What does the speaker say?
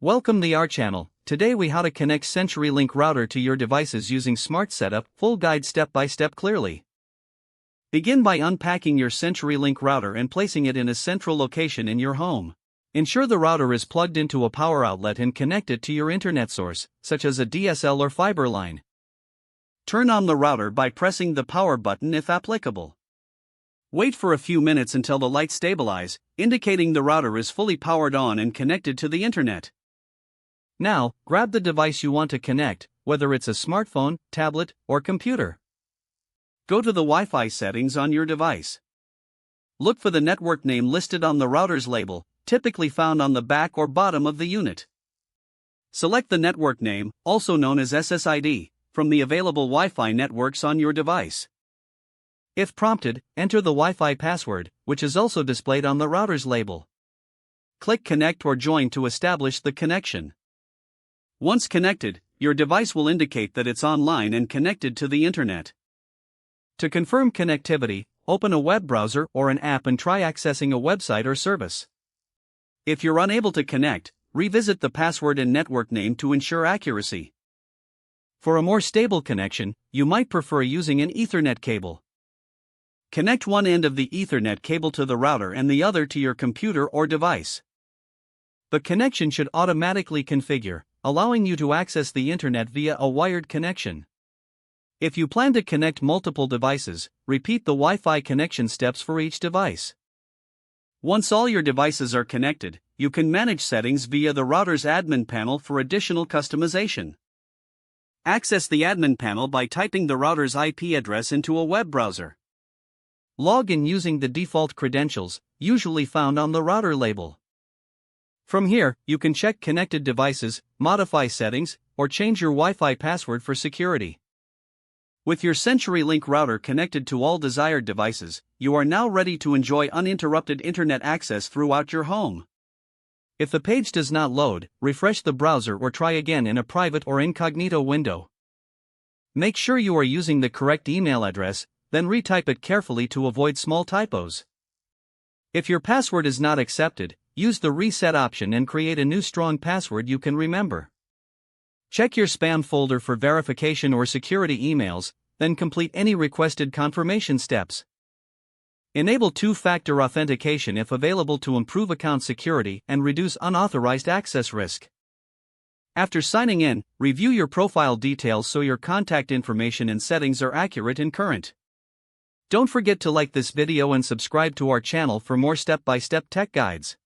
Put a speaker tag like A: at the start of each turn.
A: Welcome to our channel. Today we how to connect CenturyLink router to your devices using Smart Setup, full guide step by step clearly. Begin by unpacking your CenturyLink router and placing it in a central location in your home. Ensure the router is plugged into a power outlet and connected to your internet source, such as a DSL or fiber line. Turn on the router by pressing the power button if applicable. Wait for a few minutes until the lights stabilize, indicating the router is fully powered on and connected to the internet. Now, grab the device you want to connect, whether it's a smartphone, tablet, or computer. Go to the Wi-Fi settings on your device. Look for the network name listed on the router's label, typically found on the back or bottom of the unit. Select the network name, also known as SSID, from the available Wi-Fi networks on your device. If prompted, enter the Wi-Fi password, which is also displayed on the router's label. Click Connect or Join to establish the connection. Once connected, your device will indicate that it's online and connected to the internet. To confirm connectivity, open a web browser or an app and try accessing a website or service. If you're unable to connect, revisit the password and network name to ensure accuracy. For a more stable connection, you might prefer using an Ethernet cable. Connect one end of the Ethernet cable to the router and the other to your computer or device. The connection should automatically configure, allowing you to access the internet via a wired connection. If you plan to connect multiple devices, repeat the Wi-Fi connection steps for each device. Once all your devices are connected, you can manage settings via the router's admin panel for additional customization. Access the admin panel by typing the router's IP address into a web browser. Log in using the default credentials, usually found on the router label. From here, you can check connected devices, modify settings, or change your Wi-Fi password for security. With your CenturyLink router connected to all desired devices, you are now ready to enjoy uninterrupted internet access throughout your home. If the page does not load, refresh the browser or try again in a private or incognito window. Make sure you are using the correct email address, then retype it carefully to avoid small typos. If your password is not accepted, use the reset option and create a new strong password you can remember. Check your spam folder for verification or security emails, then complete any requested confirmation steps. Enable two-factor authentication if available to improve account security and reduce unauthorized access risk. After signing in, review your profile details so your contact information and settings are accurate and current. Don't forget to like this video and subscribe to our channel for more step-by-step tech guides.